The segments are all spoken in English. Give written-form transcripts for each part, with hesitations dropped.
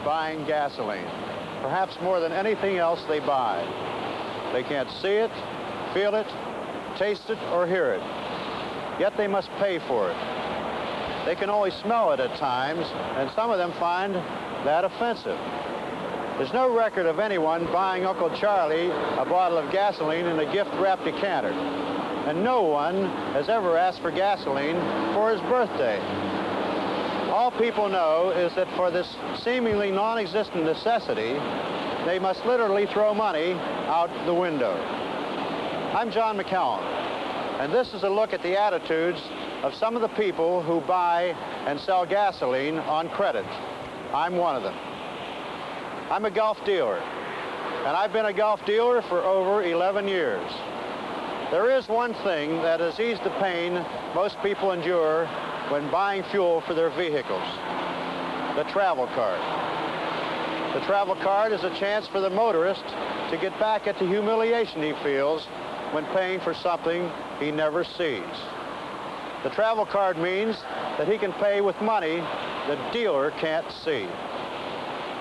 buying gasoline, perhaps more than anything else they buy. They can't see it, feel it, taste it, or hear it, yet they must pay for it. They can only smell it at times, and some of them find that offensive. There's no record of anyone buying Uncle Charlie a bottle of gasoline in a gift-wrapped decanter, and no one has ever asked for gasoline for his birthday. All people know is that for this seemingly non-existent necessity, they must literally throw money out the window. I'm John Macau, and this is a look at the attitudes of some of the people who buy and sell gasoline on credit. I'm one of them. I'm a Gulf dealer, and I've been a Gulf dealer for over 11 years. There is one thing that has eased the pain most people endure when buying fuel for their vehicles: the travel card. The travel card is a chance for the motorist to get back at the humiliation he feels when paying for something he never sees. The travel card means that he can pay with money the dealer can't see.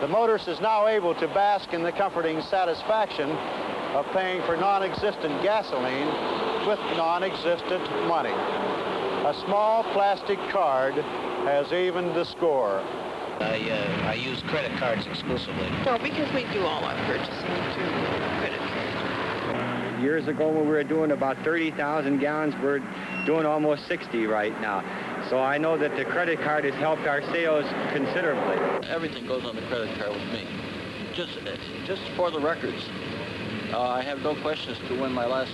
The motorist is now able to bask in the comforting satisfaction of paying for non-existent gasoline with non-existent money. A small plastic card has evened the score. I use credit cards exclusively. No, because we do all our purchasing through credit cards. Years ago when we were doing about 30,000 gallons, we're doing almost 60 right now. So I know that the credit card has helped our sales considerably. Everything goes on the credit card with me. Just for the records. I have no question as to when my last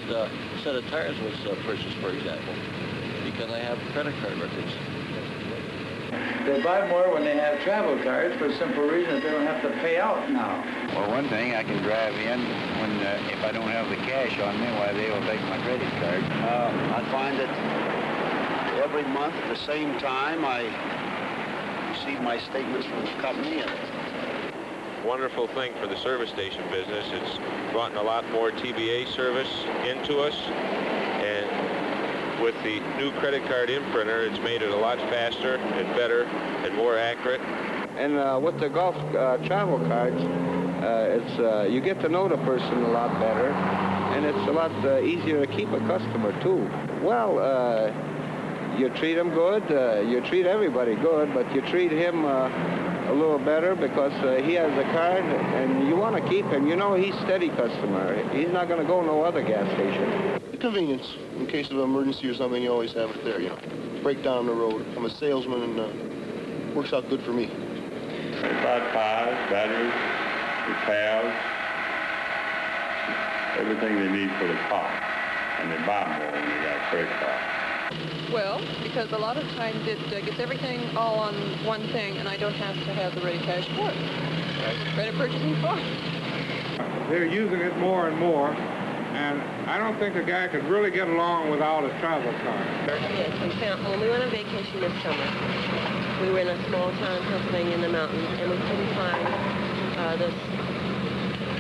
set of tires was purchased, for example, because I have credit card records. They buy more when they have travel cards for the simple reason that they don't have to pay out now. Well, one thing, I can drive in when if I don't have the cash on me, why they will take my credit card. I find that every month at the same time I receive my statements from the company. And wonderful thing for the service station business. It's brought in a lot more TBA service into us, and with the new credit card imprinter, it's made it a lot faster and better and more accurate. And with the Gulf travel cards, you get to know the person a lot better, and it's a lot easier to keep a customer too. Well, you treat him good, you treat everybody good, but you treat him a little better because he has a card and you want to keep him. You know he's a steady customer. He's not going to go no other gas station. The convenience. In case of an emergency or something, you always have it there, you know. Break down the road. I'm a salesman and works out good for me. About tires, batteries, repairs, everything they need for the car. And they buy more when they got a credit card. Well, because a lot of times it gets everything all on one thing, and I don't have to have the ready cash for it. That's what credit purchasing for. They're using it more and more, and I don't think a guy could really get along without a travel card. Yes, when we went on vacation this summer, we were in a small town in Pennsylvania in the mountains, and we couldn't find the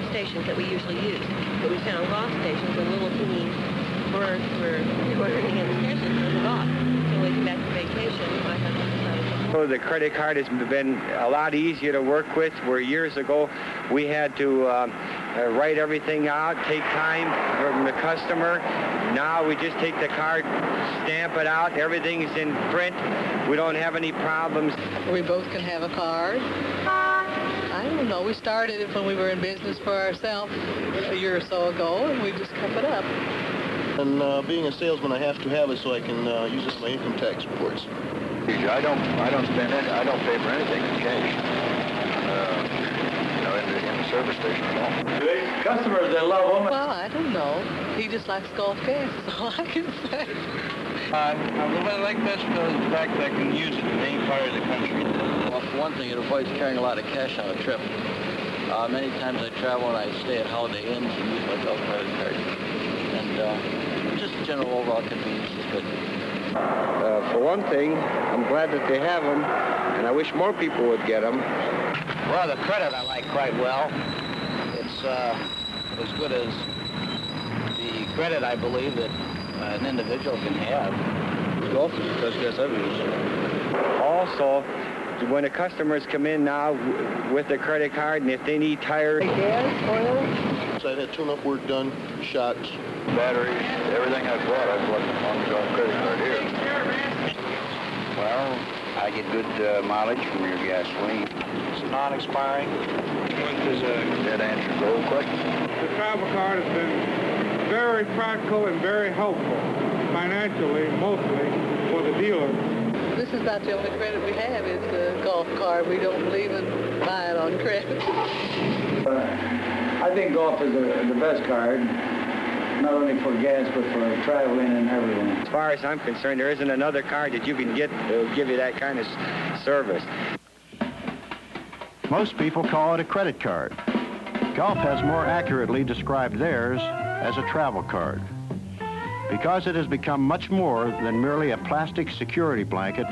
stations that we usually use. But we found gas stations and little teeny birds were ordering in the stations and it off. So when we came back from vacation, my husband decided to... So the credit card has been a lot easier to work with, where years ago we had to write everything out, take time from the customer. Now we just take the card, stamp it out, everything's in print. We don't have any problems. We both can have a card. I don't know. We started it when we were in business for ourselves a year or so ago, and we just kept it up. And being a salesman, I have to have it so I can use it in my income tax reports. I don't spend it. I don't pay for anything in cash. You know, in the service station at all. Customers, they love them. Well, I don't know. He just likes Gulf gas, that's all I can say. I like best because of the fact that I can use it in any part of the country. Well, for one thing, it avoids carrying a lot of cash on a trip. Many times I travel and I stay at Holiday Inns and use my Gulf credit card. And just general overall convenience is good. For one thing, I'm glad that they have them, and I wish more people would get them. Well, the credit I like quite well. It's as good as the credit I believe that an individual can have. Gulf is the best gas I've used. Also, when the customers come in now with their credit card, and if they need tires, Gas, oil? So I had tune-up work done, shots. Batteries, everything I bought on the credit card here. Well, I get good mileage from your gasoline. It's non-expiring. When does that answer go quick? The travel card has been very practical and very helpful, financially, mostly, for the dealers. This is not the only credit we have, is the golf card. We don't believe in buying on credit. I think golf is the best card, not only for gas, but for traveling and everything. as far as I'm concerned, there isn't another card that you can get that will give you that kind of service. Most people call it a credit card. Golf has more accurately described theirs as a travel card, because it has become much more than merely a plastic security blanket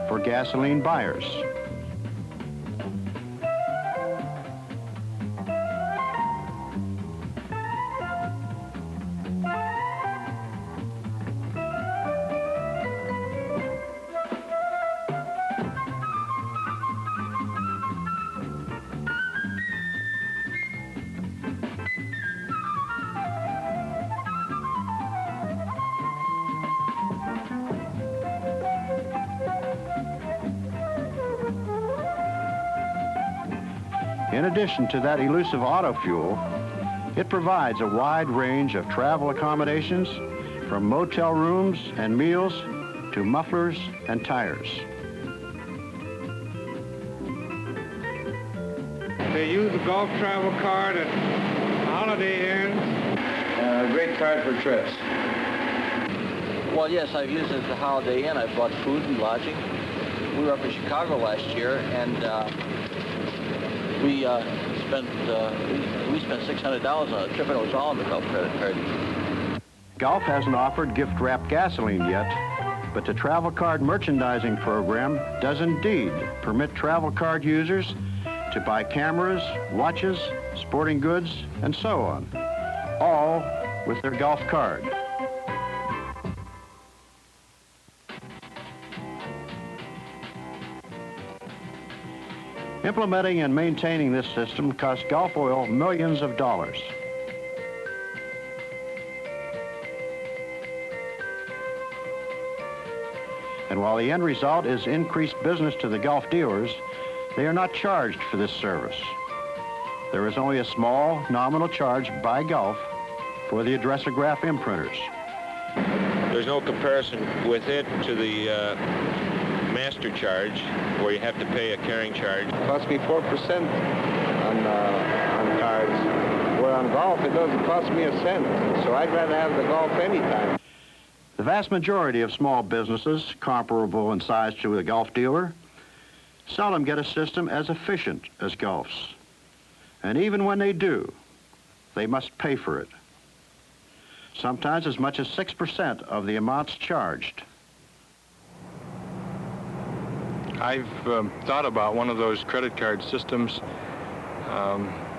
for gasoline buyers. In addition to that elusive auto fuel, it provides a wide range of travel accommodations, from motel rooms and meals to mufflers and tires. They use the golf travel card at Holiday Inns. Great card for trips. Well, yes, I've used it at the Holiday Inn. I bought food and lodging. We were up in Chicago last year, and we spent $600 on a trip, and it was all on the Golf credit card. Golf hasn't offered gift-wrapped gasoline yet, but the travel card merchandising program does indeed permit travel card users to buy cameras, watches, sporting goods, and so on, all with their golf card. Implementing and maintaining this system costs Gulf Oil millions of dollars. And while the end result is increased business to the Gulf dealers, they are not charged for this service. There is only a small nominal charge by Gulf for the Addressograph imprinters. There's no comparison with it to the master charge, where you have to pay a carrying charge. It costs me 4% on cards, where on golf it doesn't cost me a cent. So I'd rather have the golf anytime. The vast majority of small businesses, comparable in size to a Gulf dealer, seldom get a system as efficient as Gulf's. And even when they do, they must pay for it. Sometimes as much as 6% of the amounts charged. I've thought about one of those credit card systems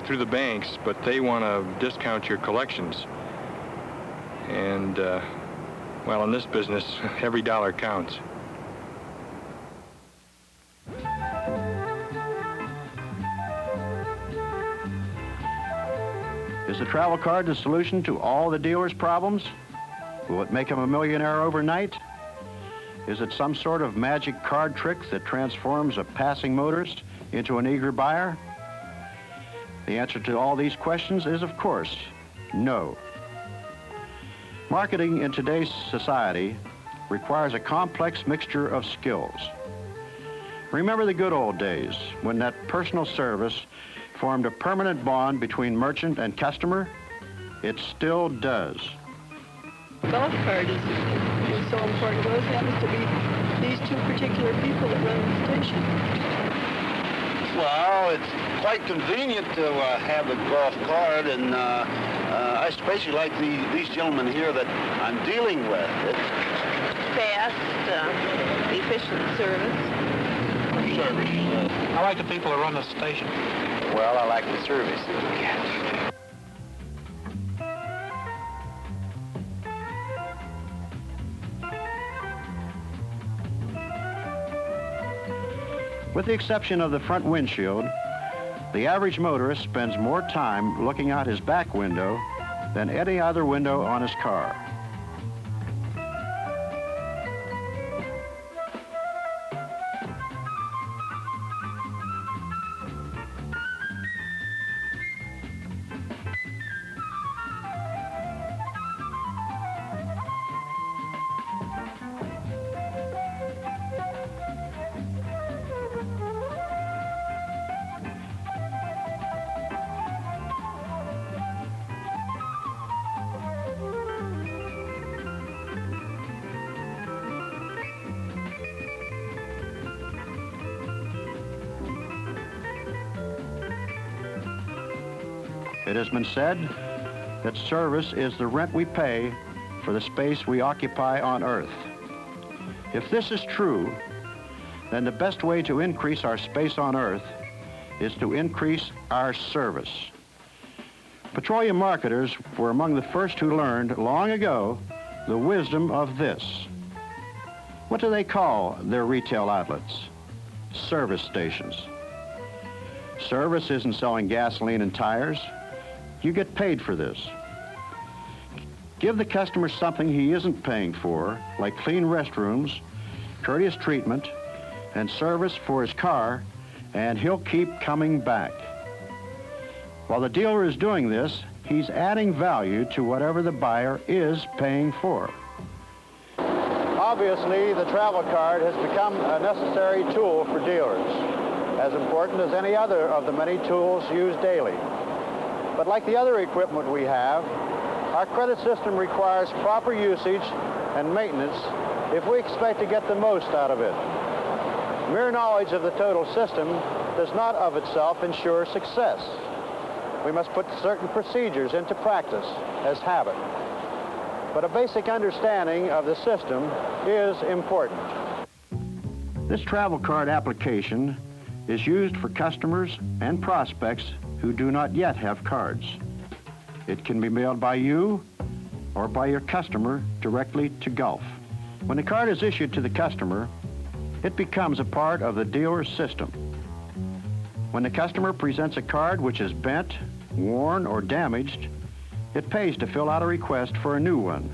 through the banks, but they want to discount your collections. And, well, in this business, every dollar counts. Is the travel card the solution to all the dealers' problems? Will it make them a millionaire overnight? Is it some sort of magic card trick that transforms a passing motorist into an eager buyer? The answer to all these questions is, of course, no. Marketing in today's society requires a complex mixture of skills. Remember the good old days when that personal service formed a permanent bond between merchant and customer? It still does. Golf card is so important. Those happens to be these two particular people that run the station. Well, it's quite convenient to have the golf card, and I especially like these gentlemen here that I'm dealing with. It's Fast, efficient service. I like the people who run the station. Well, I like the service that we get. With the exception of the front windshield, the average motorist spends more time looking out his back window than any other window on his car. It has been said that service is the rent we pay for the space we occupy on Earth. If this is true, then the best way to increase our space on Earth is to increase our service. Petroleum marketers were among the first who learned long ago the wisdom of this. What do they call their retail outlets? Service stations. Service isn't selling gasoline and tires. You get paid for this. Give the customer something he isn't paying for, like clean restrooms, courteous treatment, and service for his car, and he'll keep coming back. While the dealer is doing this, he's adding value to whatever the buyer is paying for. Obviously, the travel card has become a necessary tool for dealers, as important as any other of the many tools used daily. But like the other equipment we have, our credit system requires proper usage and maintenance if we expect to get the most out of it. Mere knowledge of the total system does not of itself ensure success. We must put certain procedures into practice as habit. But a basic understanding of the system is important. This travel card application is used for customers and prospects who do not yet have cards. It can be mailed by you or by your customer directly to Gulf. When the card is issued to the customer, it becomes a part of the dealer's system. When the customer presents a card which is bent, worn, or damaged, it pays to fill out a request for a new one,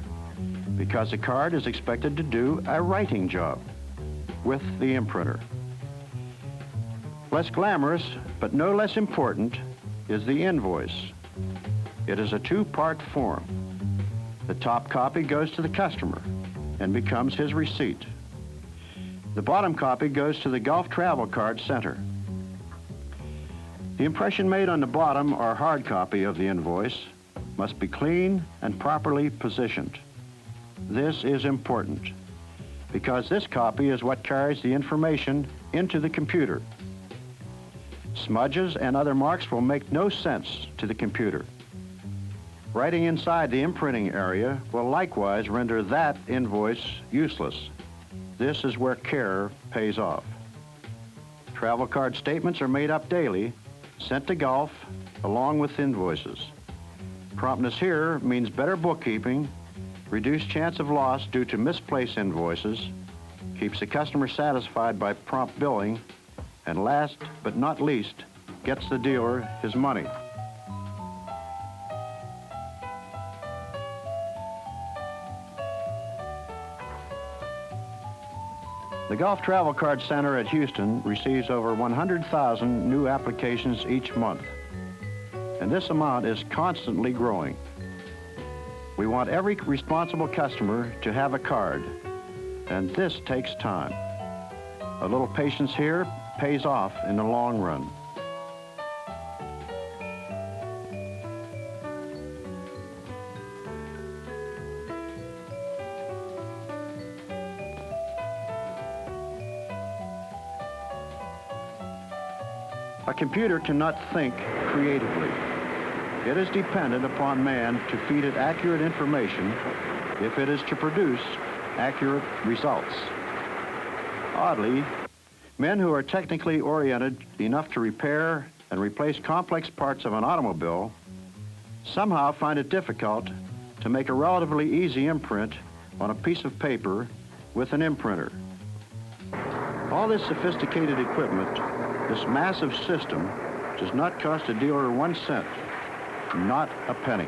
because the card is expected to do a writing job with the imprinter. Less glamorous, but no less important, is the invoice. It is a two-part form. The top copy goes to the customer and becomes his receipt. The bottom copy goes to the Gulf Travel Card Center. The impression made on the bottom or hard copy of the invoice must be clean and properly positioned. This is important because this copy is what carries the information into the computer. Smudges and other marks will make no sense to the computer. Writing inside the imprinting area will likewise render that invoice useless. This is where care pays off. Travel card statements are made up daily, sent to Gulf, along with invoices. Promptness here means better bookkeeping, reduced chance of loss due to misplaced invoices, keeps the customer satisfied by prompt billing, and last but not least, gets the dealer his money. The Gulf Travel Card Center at Houston receives over 100,000 new applications each month, and this amount is constantly growing. We want every responsible customer to have a card, and this takes time. A little patience here pays off in the long run. A computer cannot think creatively. It is dependent upon man to feed it accurate information if it is to produce accurate results. Oddly, men who are technically oriented enough to repair and replace complex parts of an automobile somehow find it difficult to make a relatively easy imprint on a piece of paper with an imprinter. All this sophisticated equipment, this massive system, does not cost a dealer 1 cent, not a penny.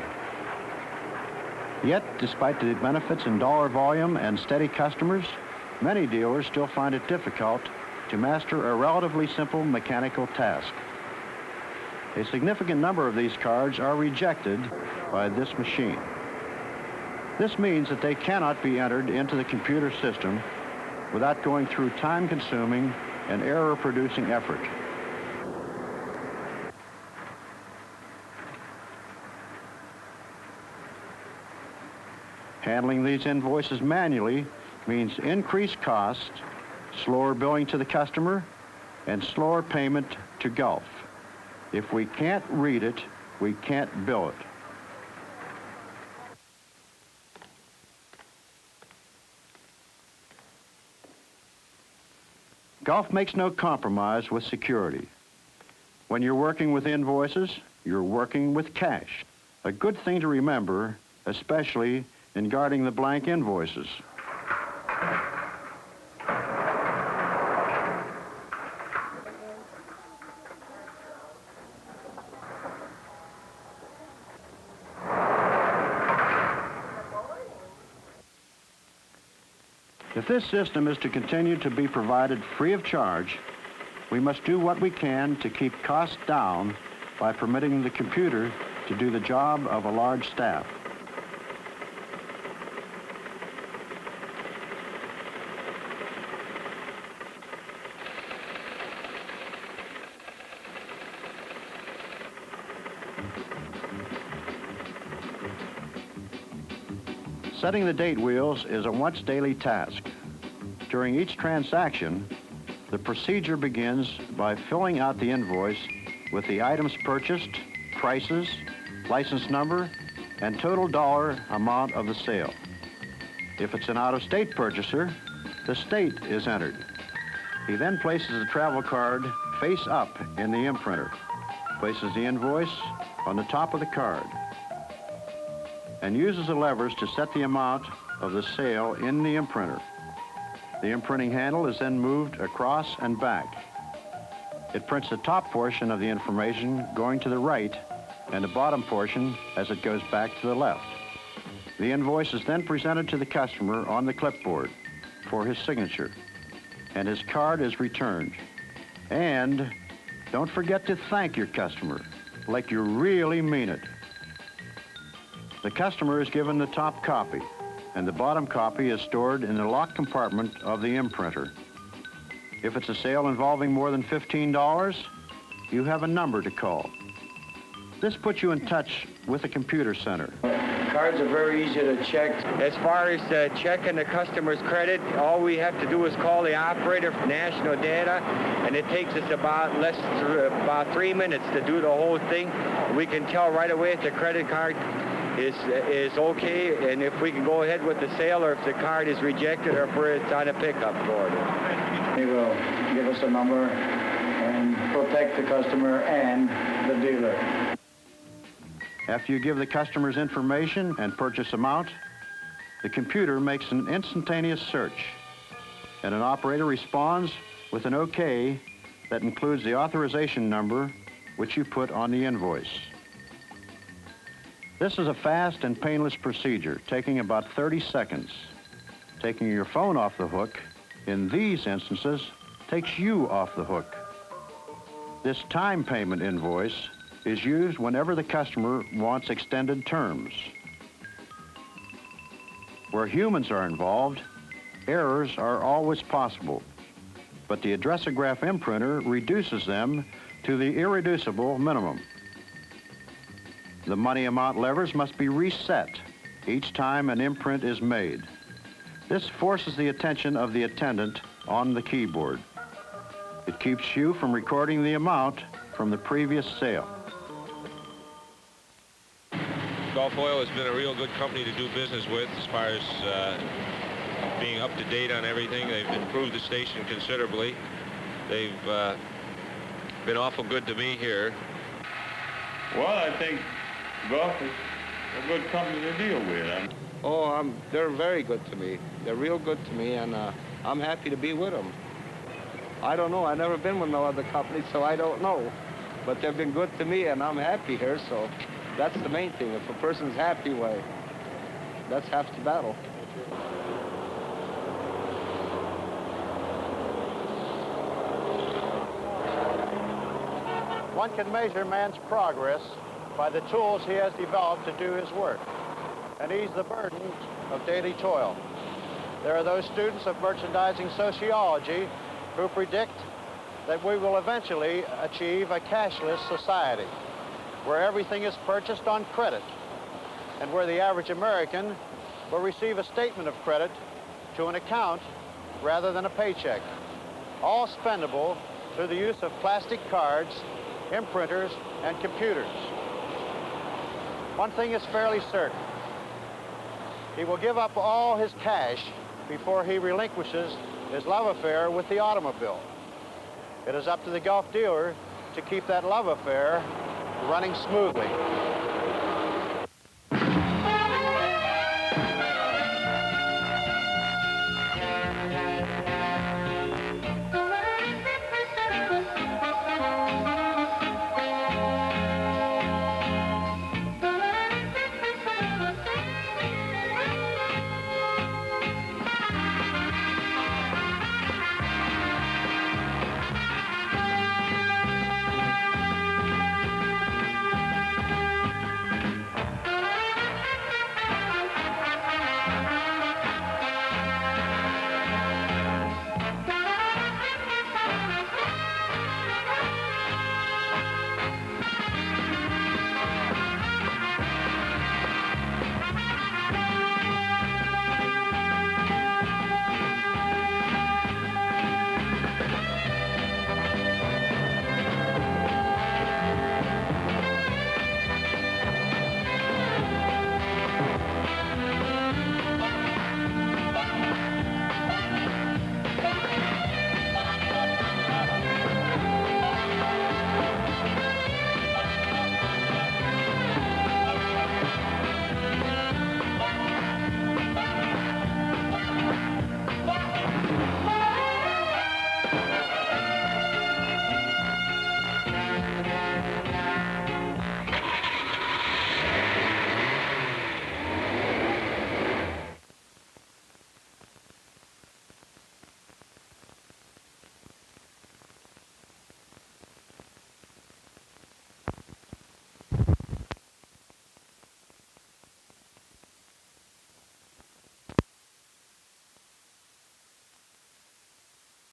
Yet, despite the benefits in dollar volume and steady customers, many dealers still find it difficult to master a relatively simple mechanical task. A significant number of these cards are rejected by this machine. This means that they cannot be entered into the computer system without going through time-consuming and error-producing effort. Handling these invoices manually means increased cost, slower billing to the customer, and slower payment to Gulf. If we can't read it, we can't bill it. Gulf makes no compromise with security. When you're working with invoices, you're working with cash. A good thing to remember, especially in guarding the blank invoices. If this system is to continue to be provided free of charge, we must do what we can to keep costs down by permitting the computer to do the job of a large staff. Setting the date wheels is a once daily task. During each transaction, the procedure begins by filling out the invoice with the items purchased, prices, license number, and total dollar amount of the sale. If it's an out-of-state purchaser, the state is entered. He then places the travel card face up in the imprinter, places the invoice on the top of the card, and uses the levers to set the amount of the sale in the imprinter. The imprinting handle is then moved across and back. It prints the top portion of the information going to the right and the bottom portion as it goes back to the left. The invoice is then presented to the customer on the clipboard for his signature, and his card is returned. And don't forget to thank your customer like you really mean it. The customer is given the top copy, and the bottom copy is stored in the locked compartment of the imprinter. If it's a sale involving more than $15, you have a number to call. This puts you in touch with the computer center. Cards are very easy to check. As far as checking the customer's credit, all we have to do is call the operator for national data, and it takes us about 3 minutes to do the whole thing. We can tell right away if the credit card is okay, and if we can go ahead with the sale, or if the card is rejected, or if it's on a pickup order. He will give us a number and protect the customer and the dealer. After you give the customer's information and purchase amount, the computer makes an instantaneous search, and an operator responds with an OK that includes the authorization number which you put on the invoice. This is a fast and painless procedure, taking about 30 seconds. Taking your phone off the hook, in these instances, takes you off the hook. This time payment invoice is used whenever the customer wants extended terms. Where humans are involved, errors are always possible, but the Addressograph imprinter reduces them to the irreducible minimum. The money amount levers must be reset each time an imprint is made. This forces the attention of the attendant on the keyboard. It keeps you from recording the amount from the previous sale. Gulf Oil has been a real good company to do business with as far as being up to date on everything. They've improved the station considerably. They've been awful good to me here. Well, I think Gulf is a good company to deal with. They're very good to me. They're real good to me, and I'm happy to be with them. I don't know. I've never been with no other company, so I don't know. But they've been good to me, and I'm happy here, so that's the main thing. If a person's happy, why, that's half the battle. One can measure man's progress by the tools he has developed to do his work and ease the burden of daily toil. There are those students of merchandising sociology who predict that we will eventually achieve a cashless society where everything is purchased on credit and where the average American will receive a statement of credit to an account rather than a paycheck, all spendable through the use of plastic cards, imprinters, and computers. One thing is fairly certain. He will give up all his cash before he relinquishes his love affair with the automobile. It is up to the Gulf dealer to keep that love affair running smoothly.